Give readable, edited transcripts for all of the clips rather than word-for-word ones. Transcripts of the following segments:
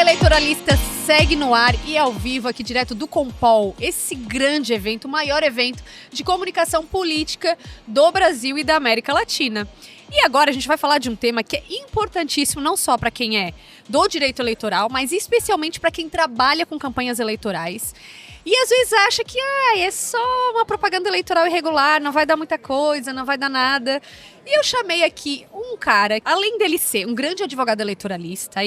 Eleitoralista segue no ar e ao vivo aqui direto do Compol, esse grande evento, o maior evento de comunicação política do Brasil e da América Latina. E agora a gente vai falar de um tema que é importantíssimo não só para quem é do direito eleitoral, mas especialmente para quem trabalha com campanhas eleitorais. E às vezes acha que é só uma propaganda eleitoral irregular, não vai dar muita coisa, não vai dar nada. E eu chamei aqui um cara, além dele ser um grande advogado eleitoralista,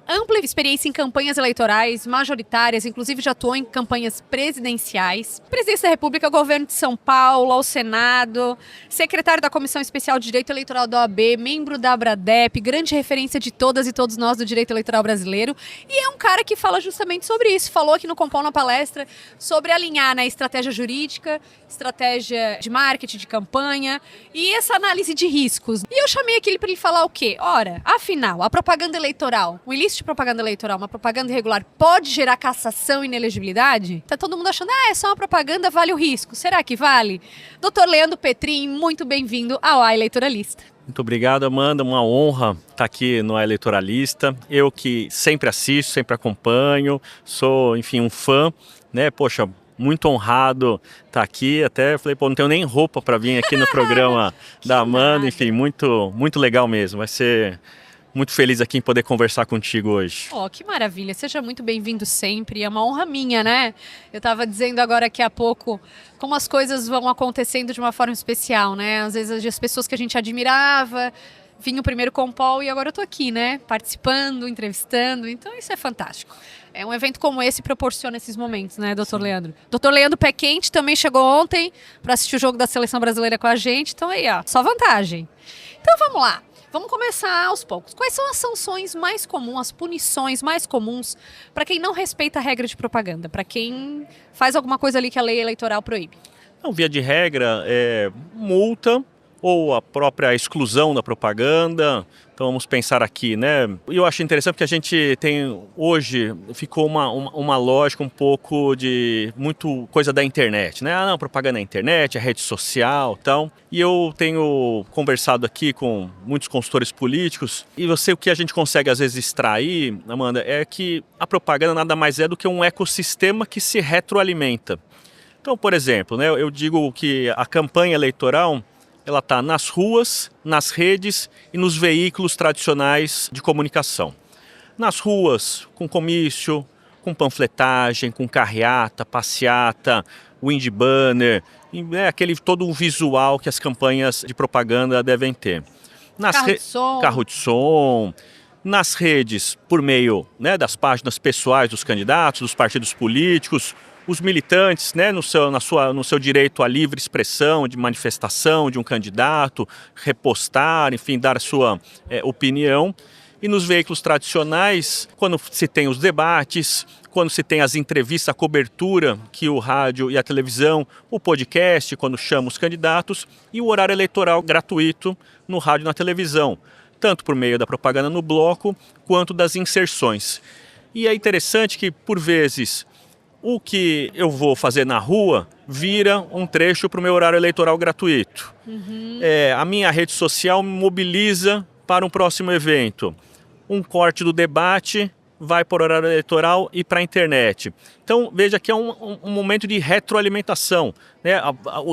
ampla experiência em campanhas eleitorais majoritárias, inclusive já atuou em campanhas presidenciais, Presidência da República, Governo de São Paulo, ao Senado, secretário da Comissão Especial de Direito Eleitoral da OAB, membro da Abradep, grande referência de todas e todos nós do direito eleitoral brasileiro, e é um cara que fala justamente sobre isso, falou aqui no Compol na palestra sobre alinhar estratégia jurídica, estratégia de marketing, de campanha e essa análise de riscos. E eu chamei aquele para ele falar o quê? Ora, afinal, a propaganda eleitoral, o ilícito de propaganda eleitoral, uma propaganda irregular, pode gerar cassação e inelegibilidade? Tá todo mundo achando, é só uma propaganda, vale o risco. Será que vale? Dr. Leandro Petrin, muito bem-vindo ao A Eleitoralista. Muito obrigado, Amanda. Uma honra estar aqui no Eleitoralista. Eu que sempre assisto, sempre acompanho, sou, enfim, um fã, né? Poxa, muito honrado estar aqui. Até falei, não tenho nem roupa para vir aqui no programa da Amanda. Enfim, muito legal mesmo. Vai ser muito feliz aqui em poder conversar contigo hoje. Que maravilha. Seja muito bem-vindo sempre. É uma honra minha, né? Eu estava dizendo agora aqui há pouco como as coisas vão acontecendo de uma forma especial, né? Às vezes as pessoas que a gente admirava, vinha o primeiro Compol e agora eu tô aqui, né? Participando, entrevistando. Então isso é fantástico. É um evento como esse proporciona esses momentos, né, doutor Leandro? Doutor Leandro Pé Quente também chegou ontem para assistir o jogo da Seleção Brasileira com a gente. Então aí, só vantagem. Então vamos lá. Vamos começar aos poucos. Quais são as sanções mais comuns, as punições mais comuns para quem não respeita a regra de propaganda, para quem faz alguma coisa ali que a lei eleitoral proíbe? Então, via de regra, multa ou a própria exclusão da propaganda. Então vamos pensar aqui, né? E eu acho interessante porque a gente tem, hoje, ficou uma lógica um pouco de muito coisa da internet, né? Não, propaganda na internet, a rede social e tal. E eu tenho conversado aqui com muitos consultores políticos e o que a gente consegue às vezes extrair, Amanda, é que a propaganda nada mais é do que um ecossistema que se retroalimenta. Então, por exemplo, né, eu digo que a campanha eleitoral ela está nas ruas, nas redes e nos veículos tradicionais de comunicação. Nas ruas, com comício, com panfletagem, com carreata, passeata, wind banner, aquele todo um visual que as campanhas de propaganda devem ter. Carro de som. Nas redes, por meio, né, das páginas pessoais dos candidatos, dos partidos políticos, os militantes, né, no seu direito à livre expressão, de manifestação de um candidato, repostar, enfim, dar a sua opinião. E nos veículos tradicionais, quando se tem os debates, quando se tem as entrevistas, a cobertura que o rádio e a televisão, o podcast, quando chama os candidatos, e o horário eleitoral gratuito no rádio e na televisão, tanto por meio da propaganda no bloco, quanto das inserções. E é interessante que, por vezes, o que eu vou fazer na rua vira um trecho para o meu horário eleitoral gratuito. A minha rede social me mobiliza para um próximo evento. Um corte do debate vai para o horário eleitoral e para a internet. Então, veja que é um momento de retroalimentação, né?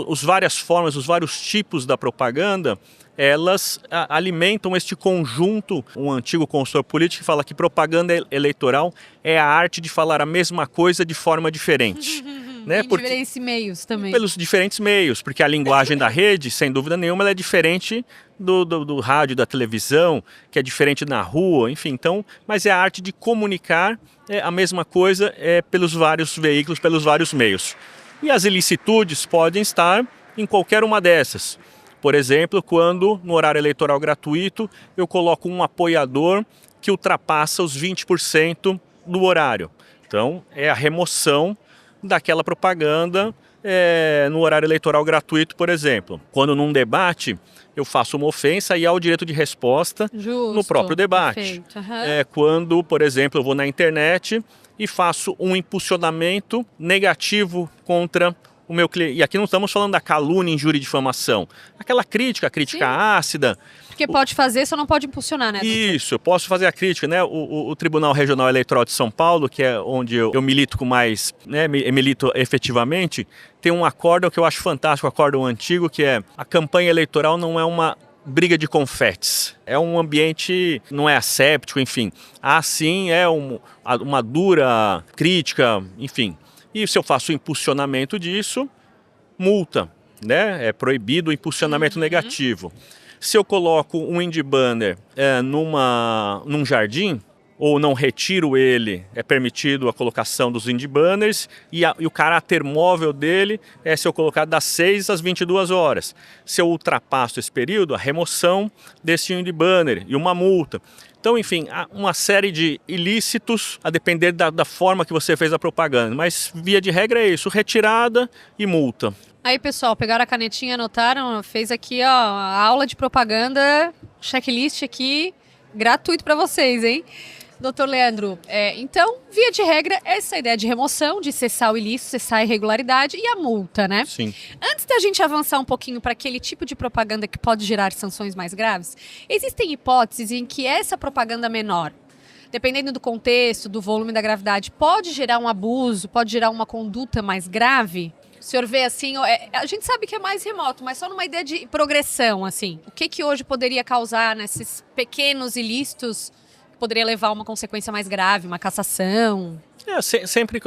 As várias formas, os vários tipos da propaganda, elas alimentam este conjunto. Um antigo consultor político fala que propaganda eleitoral é a arte de falar a mesma coisa de forma diferente. Né? Diferentes meios também. Pelos diferentes meios, porque a linguagem da rede, sem dúvida nenhuma, ela é diferente do rádio, da televisão, que é diferente na rua, enfim. Então, mas é a arte de comunicar a mesma coisa pelos vários veículos, pelos vários meios. E as ilicitudes podem estar em qualquer uma dessas. Por exemplo, quando no horário eleitoral gratuito eu coloco um apoiador que ultrapassa os 20% do horário. Então, é a remoção daquela propaganda no horário eleitoral gratuito, por exemplo. Quando num debate eu faço uma ofensa e há o direito de resposta no próprio debate. Quando, por exemplo, eu vou na internet e faço um impulsionamento negativo contra o meu cliente... E aqui não estamos falando da calúnia, injúria e difamação. Aquela crítica, a crítica ácida. Porque pode fazer, só não pode impulsionar, né? Isso, eu posso fazer a crítica, né? O Tribunal Regional Eleitoral de São Paulo, que é onde eu milito com mais, né? Milito efetivamente, tem um acórdão que eu acho fantástico, um acórdão antigo, que é: a campanha eleitoral não é uma briga de confetes. É um ambiente, não é asséptico, enfim. Sim, é uma dura crítica, enfim. E se eu faço o impulsionamento disso, multa, né? É proibido o impulsionamento negativo. Se eu coloco um indie banner num jardim, ou não retiro ele, é permitido a colocação dos indie banners, e o caráter móvel dele é se eu colocar das 6 às 22 horas. Se eu ultrapasso esse período, a remoção desse indie banner e uma multa. Então, enfim, há uma série de ilícitos a depender da forma que você fez a propaganda. Mas, via de regra, é isso: retirada e multa. Aí, pessoal, pegaram a canetinha, anotaram, fez aqui, ó, a aula de propaganda, checklist aqui, gratuito para vocês, hein? Doutor Leandro, então, via de regra, essa ideia de remoção, de cessar o ilícito, cessar a irregularidade e a multa, né? Sim. Antes da gente avançar um pouquinho para aquele tipo de propaganda que pode gerar sanções mais graves, existem hipóteses em que essa propaganda menor, dependendo do contexto, do volume da gravidade, pode gerar um abuso, pode gerar uma conduta mais grave? O senhor vê assim, a gente sabe que é mais remoto, mas só numa ideia de progressão, assim. O que hoje poderia causar nesses pequenos ilícitos que poderia levar a uma consequência mais grave, uma cassação? Sempre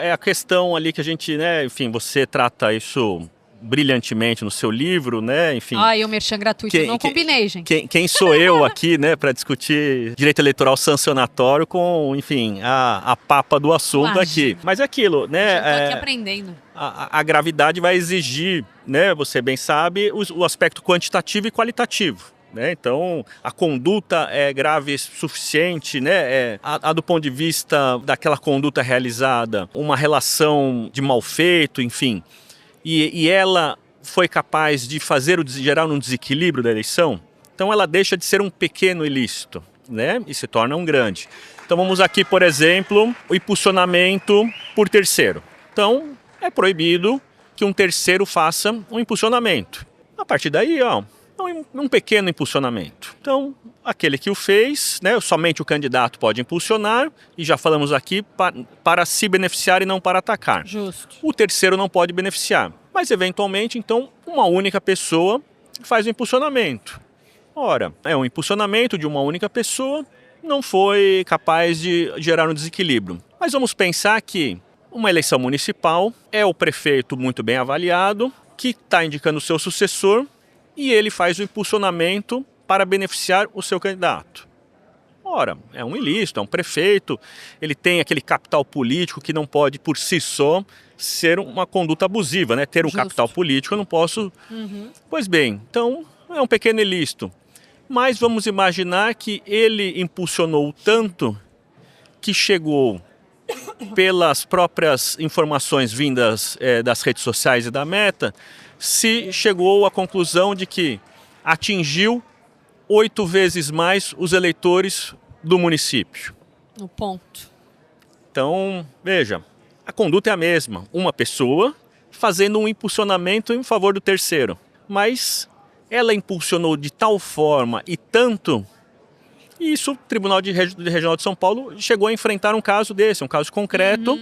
é a questão ali que a gente, né, enfim, você trata isso brilhantemente no seu livro, né, enfim. E o merchan gratuito, eu não combinei, gente. Quem sou eu aqui, né, para discutir direito eleitoral sancionatório com, enfim, a papa do assunto aqui. Mas é aquilo, né. Eu tô aqui aprendendo. A gravidade vai exigir, né, você bem sabe, o aspecto quantitativo e qualitativo. Né? Então, a conduta é grave o suficiente, né? Do ponto de vista daquela conduta realizada, uma relação de mal feito, enfim. E ela foi capaz de gerar um desequilíbrio da eleição, então ela deixa de ser um pequeno ilícito, né? E se torna um grande. Então vamos aqui, por exemplo, o impulsionamento por terceiro. Então é proibido que um terceiro faça um impulsionamento. A partir daí, um pequeno impulsionamento. Então, aquele que o fez, né, somente o candidato pode impulsionar, e já falamos aqui, para se beneficiar e não para atacar. Justo. O terceiro não pode beneficiar, mas eventualmente, então, uma única pessoa faz o impulsionamento. Ora, um impulsionamento de uma única pessoa não foi capaz de gerar um desequilíbrio. Mas vamos pensar que uma eleição municipal é o prefeito muito bem avaliado, que está indicando o seu sucessor, e ele faz o impulsionamento para beneficiar o seu candidato. Ora, é um ilícito, é um prefeito, ele tem aquele capital político que não pode, por si só, ser uma conduta abusiva, né? Ter um capital político, eu não posso... Pois bem, então, é um pequeno ilícito. Mas vamos imaginar que ele impulsionou tanto que chegou, pelas próprias informações vindas das redes sociais e da Meta, se chegou à conclusão de que atingiu 8 vezes mais os eleitores do município. No ponto. Então, veja, a conduta é a mesma. Uma pessoa fazendo um impulsionamento em favor do terceiro. Mas ela impulsionou de tal forma e tanto... E isso o Tribunal Regional de São Paulo chegou a enfrentar um caso desse, um caso concreto...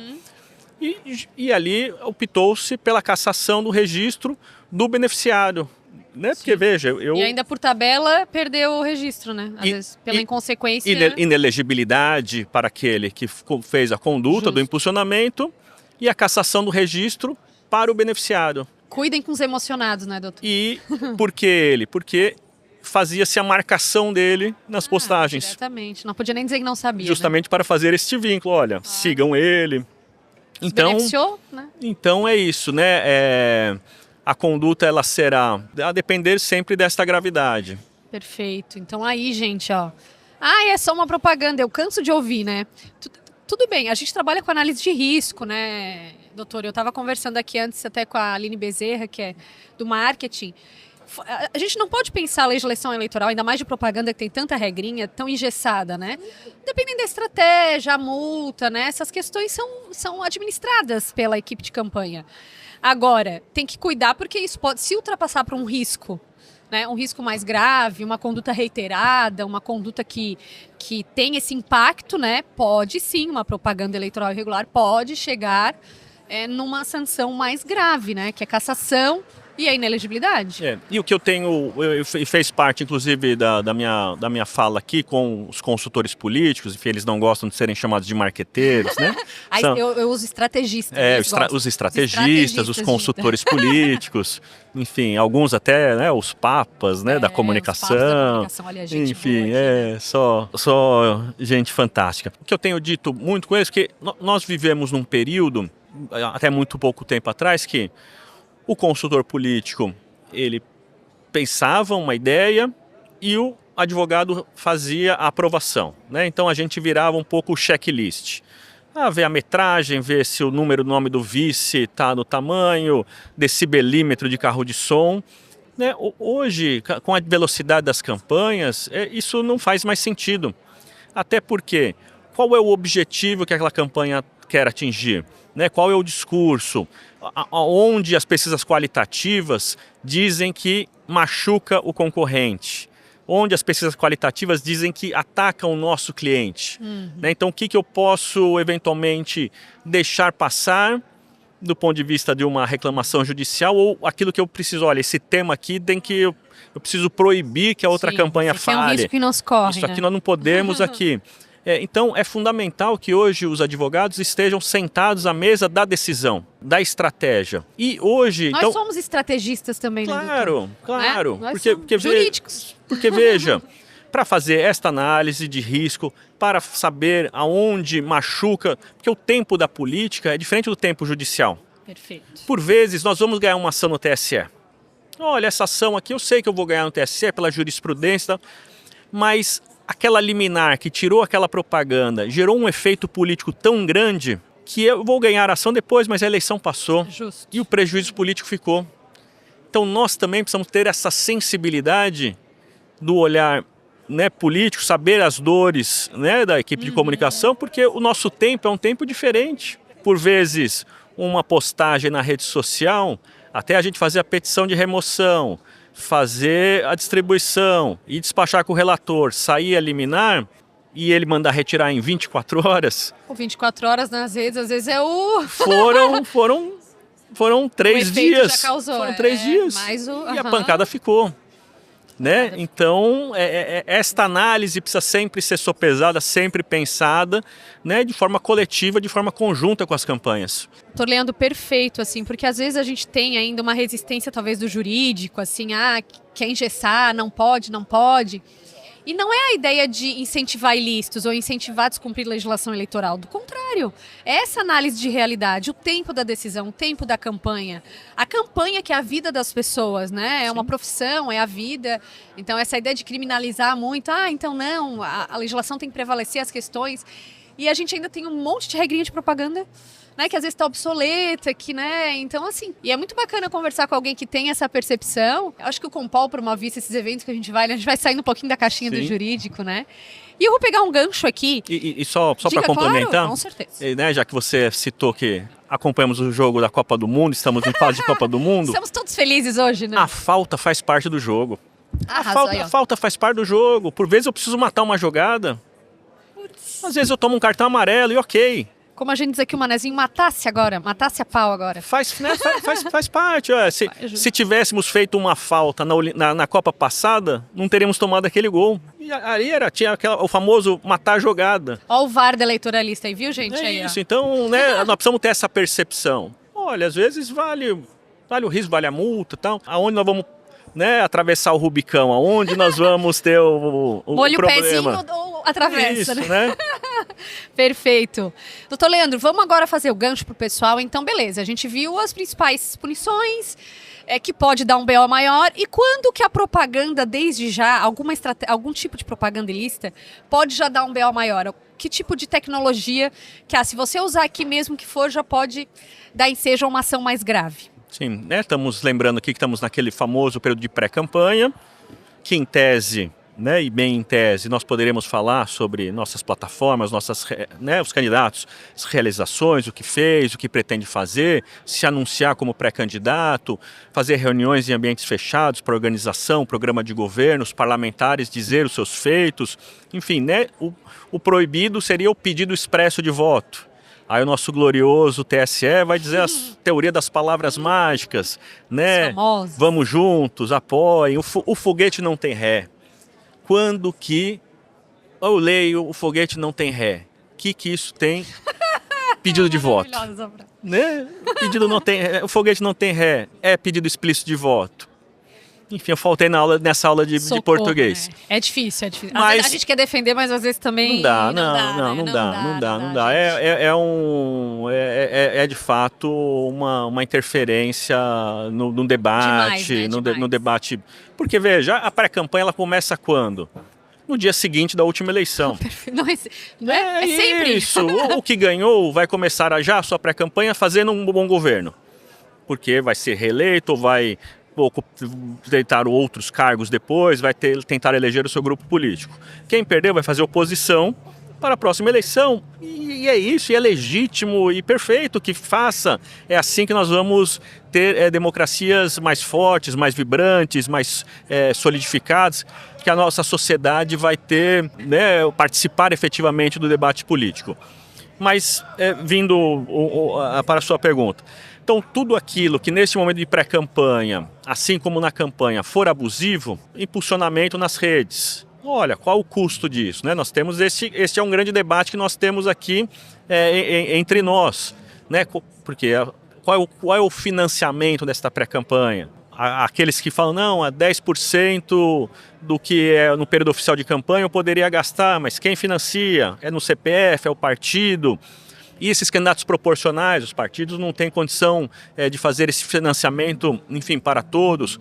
E ali optou-se pela cassação do registro do beneficiário, né? Porque, veja, E ainda por tabela perdeu o registro, né? Às vezes, pela inconsequência... Inelegibilidade para aquele que fez a conduta do impulsionamento e a cassação do registro para o beneficiário. Cuidem com os emocionados, né, doutor? E por que ele? Porque fazia-se a marcação dele nas postagens. Exatamente. Não podia nem dizer que não sabia. Justamente para fazer este vínculo. Olha, sigam ele... Então, beneficiou, né? Então é isso, né? A conduta ela será a depender sempre desta gravidade. Perfeito. Então aí, gente, ó. É só uma propaganda, eu canso de ouvir, né? Tudo bem, a gente trabalha com análise de risco, né, doutor? Eu estava conversando aqui antes até com a Aline Bezerra, que é do marketing. A gente não pode pensar a legislação eleitoral, ainda mais de propaganda que tem tanta regrinha, tão engessada, né? Dependendo da estratégia, a multa, né? Essas questões são administradas pela equipe de campanha. Agora, tem que cuidar porque isso pode se ultrapassar para um risco, né? Um risco mais grave, uma conduta reiterada, uma conduta que tem esse impacto, né? Pode sim, uma propaganda eleitoral irregular pode chegar numa sanção mais grave, né? Que é cassação e a inelegibilidade. E o que eu tenho, fez parte inclusive da minha fala aqui com os consultores políticos, enfim, eles não gostam de serem chamados de marqueteiros, né? Aí eu uso estrategistas. Os estrategistas, os consultores políticos, enfim, alguns até, né, os papas, né, da comunicação. Os papas da comunicação, olha, gente enfim, boa aqui, né? só gente fantástica. O que eu tenho dito muito com eles é que nós vivemos num período, até muito pouco tempo atrás, que o consultor político, ele pensava uma ideia e o advogado fazia a aprovação, né? Então a gente virava um pouco o checklist. Ver a metragem, ver se o número do nome do vice está no tamanho, decibelímetro de carro de som, né? Hoje, com a velocidade das campanhas, isso não faz mais sentido. Até porque, qual é o objetivo que aquela campanha quer atingir? Né? Qual é o discurso? Onde as pesquisas qualitativas dizem que machuca o concorrente? Onde as pesquisas qualitativas dizem que atacam o nosso cliente? Né? Então, o que eu posso, eventualmente, deixar passar do ponto de vista de uma reclamação judicial ou aquilo que eu preciso, olha, esse tema aqui tem que eu preciso proibir que a outra campanha fale. É um risco que nos corre, isso aqui né? nós não podemos aqui. Então, é fundamental que hoje os advogados estejam sentados à mesa da decisão, da estratégia. E hoje... Nós somos estrategistas também, né, doutor? Claro. Nós Porque somos jurídicos. Porque, veja, para fazer esta análise de risco, para saber aonde machuca, porque o tempo da política é diferente do tempo judicial. Perfeito. Por vezes, nós vamos ganhar uma ação no TSE. Olha, essa ação aqui, eu sei que eu vou ganhar no TSE pela jurisprudência, mas aquela liminar que tirou aquela propaganda gerou um efeito político tão grande que eu vou ganhar a ação depois, mas a eleição passou. Justo. E o prejuízo político ficou. Então nós também precisamos ter essa sensibilidade do olhar, né, político, saber as dores, né, da equipe de comunicação, porque o nosso tempo é um tempo diferente. Por vezes, uma postagem na rede social, até a gente fazer a petição de remoção, fazer a distribuição e despachar com o relator, sair a liminar e ele mandar retirar em 24 horas. O 24 horas nas redes, às vezes é o... Foram 3 dias. Já causou, foram 3 dias. E a pancada ficou. Né? Então, esta análise precisa sempre ser sopesada, sempre pensada, né, de forma coletiva, de forma conjunta com as campanhas. Tô lendo perfeito, assim, porque às vezes a gente tem ainda uma resistência, talvez, do jurídico, assim, quer engessar, não pode. E não é a ideia de incentivar ilícitos ou incentivar a descumprir legislação eleitoral. Do contrário, é essa análise de realidade, o tempo da decisão, o tempo da campanha. A campanha que é a vida das pessoas, né? É uma profissão, é a vida. Então, essa ideia de criminalizar muito, então não, a legislação tem que prevalecer as questões. E a gente ainda tem um monte de regrinha de propaganda, né, que às vezes está obsoleta, né, então assim, e é muito bacana conversar com alguém que tem essa percepção. Eu acho que o Compol promove esses eventos que a gente vai saindo um pouquinho da caixinha do jurídico, né, e eu vou pegar um gancho aqui. E só para complementar, claro, com certeza. Né, já que você citou que acompanhamos o jogo da Copa do Mundo, estamos em fase de Copa do Mundo. Estamos todos felizes hoje, né? A falta faz parte do jogo. Arrasou, a falta faz parte do jogo. Por vezes eu preciso matar uma jogada. Às vezes eu tomo um cartão amarelo e ok. Como a gente diz aqui, o Manezinho matasse a pau agora. Faz parte. Se tivéssemos feito uma falta na Copa passada, não teríamos tomado aquele gol. E aí tinha o famoso matar a jogada. Olha o VAR da eleitoralista aí, viu, gente? Isso, então, né, nós precisamos ter essa percepção. Olha, às vezes vale o risco, vale a multa e tal. Aonde nós vamos, né, atravessar o Rubicão? Aonde nós vamos ter o molho problema? Pezinho ou atravessa, Isso, né? Perfeito. Doutor Leandro, vamos agora fazer o gancho pro pessoal. Então, beleza, a gente viu as principais punições, que pode dar um BO maior. E quando que a propaganda, desde já, algum tipo de propaganda ilícita, pode já dar um BO maior? Que tipo de tecnologia que, se você usar aqui mesmo que for, já pode dar ensejo a uma ação mais grave? Sim, né? Estamos lembrando aqui que estamos naquele famoso período de pré-campanha, que em tese, né, e bem em tese, nós poderemos falar sobre nossas plataformas, né, os candidatos, as realizações, o que fez, o que pretende fazer, se anunciar como pré-candidato, fazer reuniões em ambientes fechados para organização, programa de governo, os parlamentares dizer os seus feitos, enfim, né, o proibido seria o pedido expresso de voto. Aí o nosso glorioso TSE vai dizer a teoria das palavras mágicas, né? Vamos juntos, apoiem, o foguete não tem ré. Quando que eu leio o foguete não tem ré? O que isso tem? Pedido de voto. Né? Pedido não tem, o foguete não tem ré. É pedido explícito de voto. Enfim, eu faltei nessa aula de português. Né? É difícil, é difícil. Mas a gente quer defender, mas às vezes também não dá. Não dá. É de fato uma interferência no debate, Demais, né? no debate. Porque veja, a pré-campanha ela começa quando? No dia seguinte da última eleição. Não é sempre isso. O que ganhou vai começar a sua pré-campanha fazendo um bom governo. Porque vai ser reeleito ou vai tentar outros cargos depois, vai tentar eleger o seu grupo político. Quem perdeu vai fazer oposição para a próxima eleição. E é isso, e é legítimo e perfeito que faça. É assim que nós vamos ter democracias mais fortes, mais vibrantes, mais solidificadas, que a nossa sociedade vai ter, né, participar efetivamente do debate político. Mas, vindo para a sua pergunta, então tudo aquilo que nesse momento de pré-campanha, assim como na campanha, for abusivo, impulsionamento nas redes. Olha, qual o custo disso? Né? Nós temos este é um grande debate que nós temos aqui entre nós, né? Porque qual é o financiamento desta pré-campanha? Aqueles que falam, não, a 10% do que é no período oficial de campanha eu poderia gastar, mas quem financia? É no CPF, é o partido. E esses candidatos proporcionais, os partidos não têm condição de fazer esse financiamento, enfim, para todos.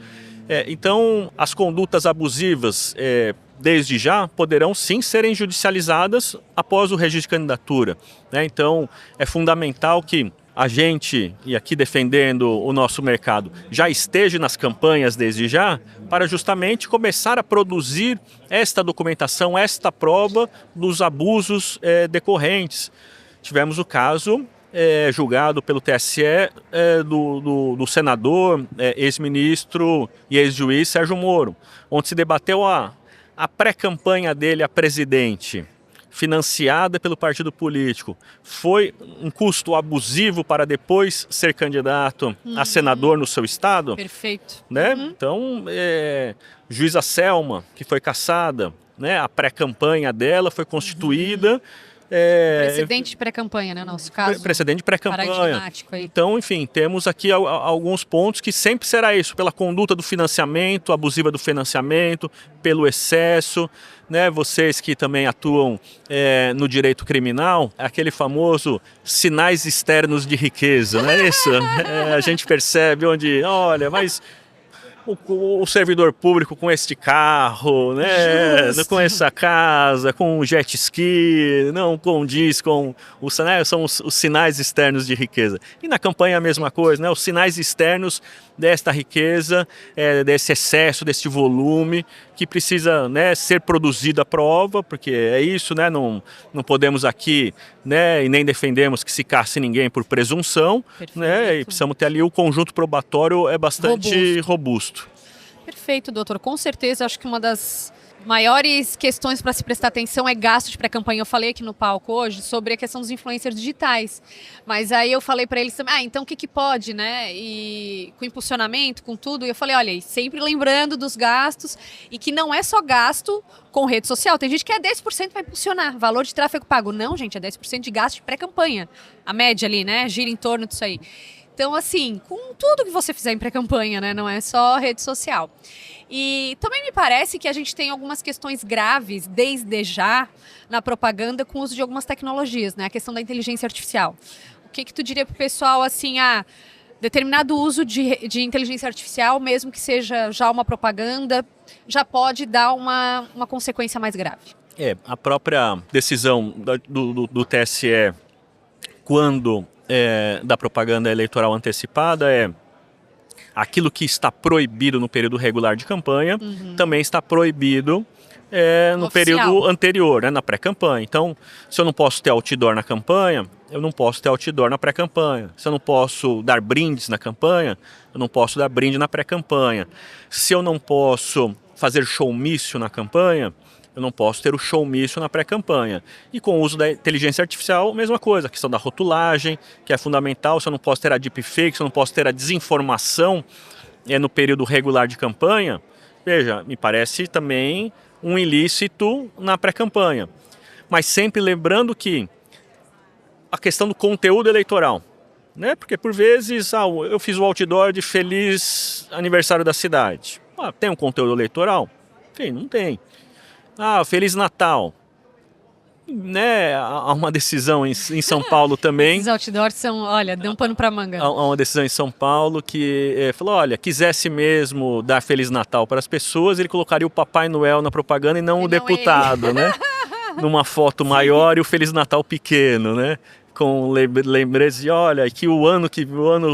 Então, as condutas abusivas, desde já, poderão sim serem judicializadas após o registro de candidatura. Né? Então, é fundamental que a gente, e aqui defendendo o nosso mercado, já esteja nas campanhas desde já, para justamente começar a produzir esta documentação, esta prova dos abusos decorrentes. Tivemos o caso julgado pelo TSE do senador, ex-ministro e ex-juiz Sérgio Moro, onde se debateu a pré-campanha dele a presidente, financiada pelo partido político, foi um custo abusivo para depois ser candidato a senador no seu estado? Perfeito. Né? Então, juíza Selma, que foi cassada, né? A pré-campanha dela foi constituída... Precedente de pré-campanha, né, no nosso caso. Precedente de pré-campanha. Aí. Então, enfim, temos aqui alguns pontos que sempre será isso, pela conduta do financiamento, abusiva do financiamento, pelo excesso, né, vocês que também atuam no direito criminal, aquele famoso sinais externos de riqueza, não é isso? A gente percebe onde, olha, mas... O servidor público com este carro, né? Com essa casa, com o jet ski, não condiz com são os sinais externos de riqueza. E na campanha a mesma coisa, né? Os sinais externos desta riqueza, desse excesso, desse volume que precisa, né, ser produzido a prova, porque é isso, né? Não podemos aqui, né, e nem defendemos que se casse ninguém por presunção, né? E precisamos ter ali o conjunto probatório bastante robusto. Perfeito, doutor. Com certeza, acho que uma das maiores questões para se prestar atenção é gasto de pré-campanha. Eu falei aqui no palco hoje sobre a questão dos influencers digitais, mas aí eu falei para eles também, então o que pode, né? E com impulsionamento, com tudo, e eu falei, olha, sempre lembrando dos gastos e que não é só gasto com rede social. Tem gente que é 10% para impulsionar, valor de tráfego pago. Não, gente, é 10% de gasto de pré-campanha. A média ali, né? Gira em torno disso aí. Então, assim, com tudo que você fizer em pré-campanha, né? Não é só rede social. E também me parece que a gente tem algumas questões graves, desde já, na propaganda com o uso de algumas tecnologias, né? A questão da inteligência artificial. O que tu diria pro pessoal, assim, determinado uso de inteligência artificial, mesmo que seja já uma propaganda, já pode dar uma consequência mais grave? A própria decisão do TSE, quando... da propaganda eleitoral antecipada aquilo que está proibido no período regular de campanha, também está proibido no Oficial. período anterior, né, na pré-campanha. Então, se eu não posso ter outdoor na campanha, eu não posso ter outdoor na pré-campanha. Se eu não posso dar brindes na campanha, eu não posso dar brinde na pré-campanha. Se eu não posso fazer showmício na campanha, eu não posso ter o showmício na pré-campanha. E com o uso da inteligência artificial, mesma coisa. A questão da rotulagem, que é fundamental. Se eu não posso ter a deepfake, se eu não posso ter a desinformação no período regular de campanha, veja, me parece também um ilícito na pré-campanha. Mas sempre lembrando que a questão do conteúdo eleitoral, né? Porque por vezes eu fiz o outdoor de feliz aniversário da cidade. Tem um conteúdo eleitoral? Tem, não tem. Feliz Natal. Né? Há uma decisão em São Paulo também. Esses outdoors são, olha, deu um pano pra manga. Há uma decisão em São Paulo que falou, olha, quisesse mesmo dar Feliz Natal para as pessoas, ele colocaria o Papai Noel na propaganda e não o deputado, né? Numa foto maior e o Feliz Natal pequeno, né? Com lembretes de, olha, que o ano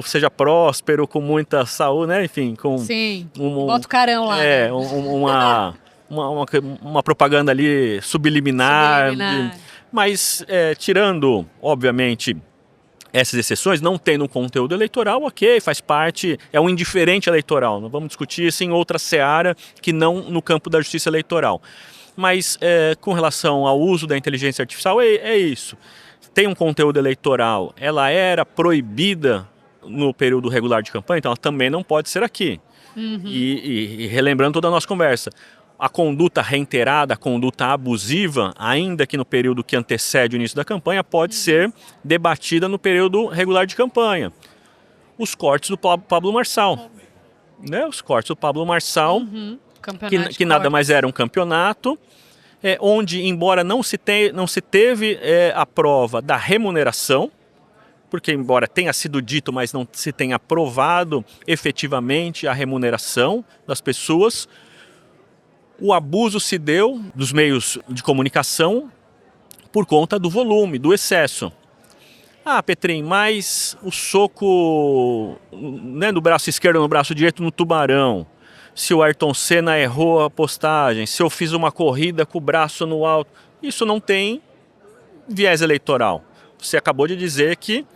seja próspero, com muita saúde, né? Enfim, com... Sim, bota o carão lá. Uma propaganda ali subliminar. Mas tirando, obviamente, essas exceções, não tendo um conteúdo eleitoral, ok, faz parte, é um indiferente eleitoral. Não vamos discutir isso em outra seara que não no campo da justiça eleitoral. Mas com relação ao uso da inteligência artificial, é isso. Tem um conteúdo eleitoral, ela era proibida no período regular de campanha, então ela também não pode ser aqui. E relembrando toda a nossa conversa, a conduta reiterada, a conduta abusiva, ainda que no período que antecede o início da campanha, pode ser debatida no período regular de campanha. Os cortes do Pablo Marçal. Né? Os cortes do Pablo Marçal, que nada mais era um campeonato, onde, embora não se teve a prova da remuneração, porque embora tenha sido dito, mas não se tenha provado efetivamente a remuneração das pessoas, o abuso se deu dos meios de comunicação por conta do volume, do excesso. Petrim, mas o soco, né, do braço esquerdo no braço direito no Tubarão, se o Ayrton Senna errou a postagem, se eu fiz uma corrida com o braço no alto, isso não tem viés eleitoral. Você acabou de dizer que,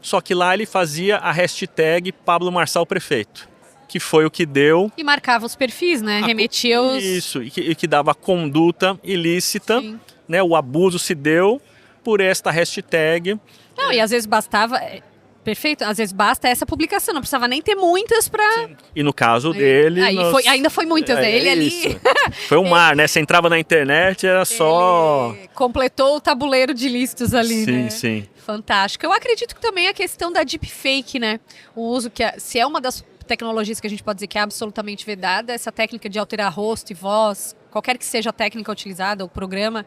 só que lá ele fazia a hashtag Pablo Marçal Prefeito, que foi o que deu... E marcava os perfis, né? Remetia os... Isso, e que dava conduta ilícita, né? O abuso se deu por esta hashtag. Não, e às vezes bastava... Perfeito, às vezes basta essa publicação, não precisava nem ter muitas para... E no caso dele... Ainda foi muitas, ele ali... Foi um mar, né? Você entrava na internet, era só... Ele completou o tabuleiro de listas ali, né? Sim. Fantástico. Eu acredito que também a questão da deepfake, né? O uso que... Se é uma das tecnologias que a gente pode dizer que é absolutamente vedada, essa técnica de alterar rosto e voz, qualquer que seja a técnica utilizada, o programa,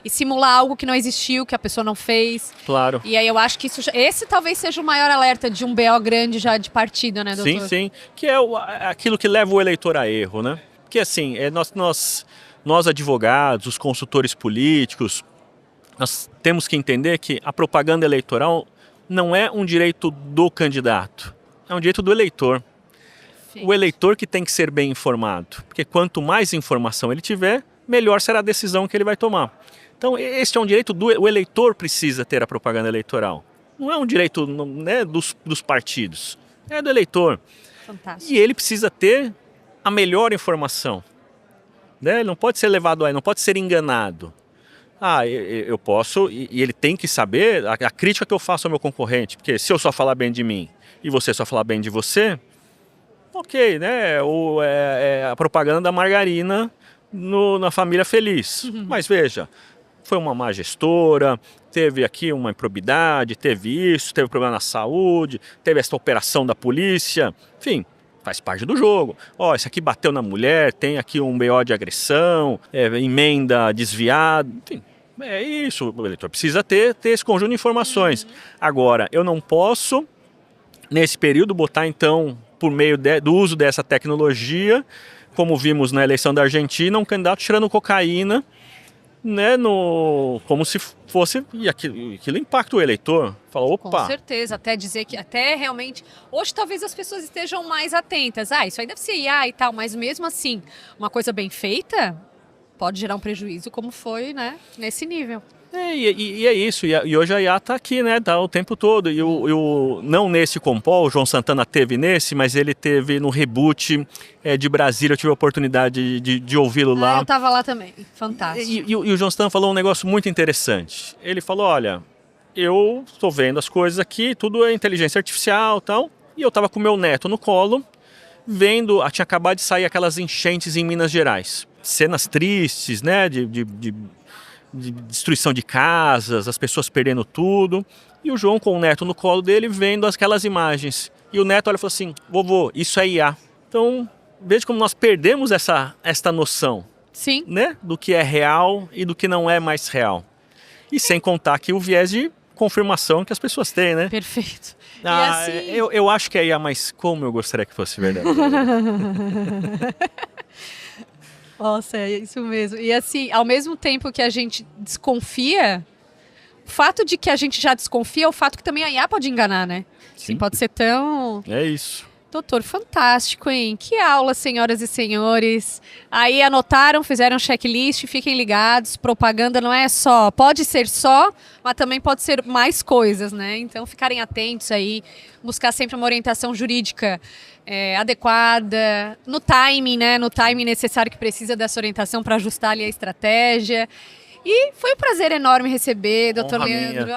e simular algo que não existiu, que a pessoa não fez. Claro. E aí eu acho que esse talvez seja o maior alerta de um BO grande já de partido, né, doutor? Sim. Que é aquilo que leva o eleitor a erro, né? Porque assim, nós advogados, os consultores políticos, nós temos que entender que a propaganda eleitoral não é um direito do candidato, é um direito do eleitor. O eleitor que tem que ser bem informado, porque quanto mais informação ele tiver, melhor será a decisão que ele vai tomar. Então, este é um direito o eleitor precisa ter a propaganda eleitoral. Não é um direito, né, dos partidos, é do eleitor. Fantástico. E ele precisa ter a melhor informação. Né? Ele não pode ser levado a, não pode ser enganado. Eu posso, e ele tem que saber a crítica que eu faço ao meu concorrente, porque se eu só falar bem de mim e você só falar bem de você, ok, né? A propaganda da margarina na família feliz. Mas veja, foi uma má gestora, teve aqui uma improbidade, teve isso, teve problema na saúde, teve essa operação da polícia, enfim, faz parte do jogo. Esse aqui bateu na mulher, tem aqui um BO de agressão, emenda desviada, enfim. É isso, o eleitor precisa ter esse conjunto de informações. Agora, eu não posso, nesse período, botar então, por meio do uso dessa tecnologia, como vimos na eleição da Argentina, um candidato tirando cocaína, né, como se fosse, e aquilo impacta o eleitor. Fala, opa. Com certeza, até dizer que, até realmente, hoje talvez as pessoas estejam mais atentas. Isso aí deve ser IA e tal, mas mesmo assim, uma coisa bem feita, pode gerar um prejuízo, como foi, né, nesse nível. E é isso, e hoje a IA está aqui, né, tá o tempo todo, não nesse Compol, o João Santana teve nesse, mas ele teve no Reboot de Brasília, eu tive a oportunidade de ouvi-lo lá. Eu estava lá também, fantástico. E o João Santana falou um negócio muito interessante, ele falou, olha, eu estou vendo as coisas aqui, tudo é inteligência artificial e tal, e eu estava com meu neto no colo, vendo, tinha acabado de sair aquelas enchentes em Minas Gerais, cenas tristes, né, de destruição de casas, as pessoas perdendo tudo. E o João com o neto no colo dele vendo aquelas imagens. E o neto olha e fala assim, vovô, isso é IA. Então, veja como nós perdemos esta noção. Sim. Né? Do que é real e do que não é mais real. E sem contar que o viés de confirmação que as pessoas têm, né? Perfeito. Assim... eu acho que é IA, mas como eu gostaria que fosse verdade. Nossa, é isso mesmo. E assim, ao mesmo tempo que a gente desconfia, o fato de que a gente já desconfia é o fato que também a IA pode enganar, né? Sim. Pode ser tão... É isso. Doutor, fantástico, hein? Que aula, senhoras e senhores. Aí anotaram, fizeram checklist, fiquem ligados. Propaganda não é só, pode ser só, mas também pode ser mais coisas, né? Então, ficarem atentos aí, buscar sempre uma orientação jurídica adequada, no timing, né? No timing necessário que precisa dessa orientação para ajustar ali a estratégia. E foi um prazer enorme receber, doutor Leandro.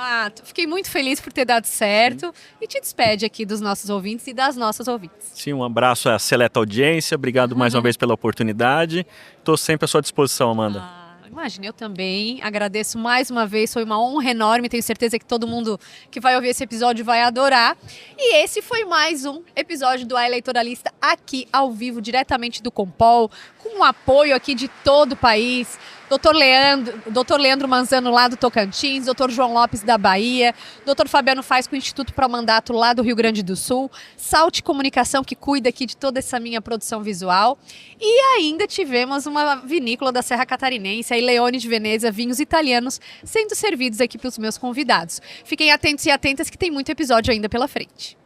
Fiquei muito feliz por ter dado certo. Sim. E te despede aqui dos nossos ouvintes e das nossas ouvintes. Sim, um abraço à seleta audiência. Obrigado mais uma vez pela oportunidade. Estou sempre à sua disposição, Amanda. Imagina, eu também agradeço mais uma vez, foi uma honra enorme, tenho certeza que todo mundo que vai ouvir esse episódio vai adorar. E esse foi mais um episódio do A Eleitoralista aqui ao vivo, diretamente do Compol, com o apoio aqui de todo o país. Dr. Leandro Manzano lá do Tocantins, Dr. João Lopes da Bahia, Dr. Fabiano Faz com o Instituto Pró-Mandato lá do Rio Grande do Sul, Salt Comunicação que cuida aqui de toda essa minha produção visual e ainda tivemos uma vinícola da Serra Catarinense, a Leone de Veneza, vinhos italianos sendo servidos aqui pelos meus convidados. Fiquem atentos e atentas que tem muito episódio ainda pela frente.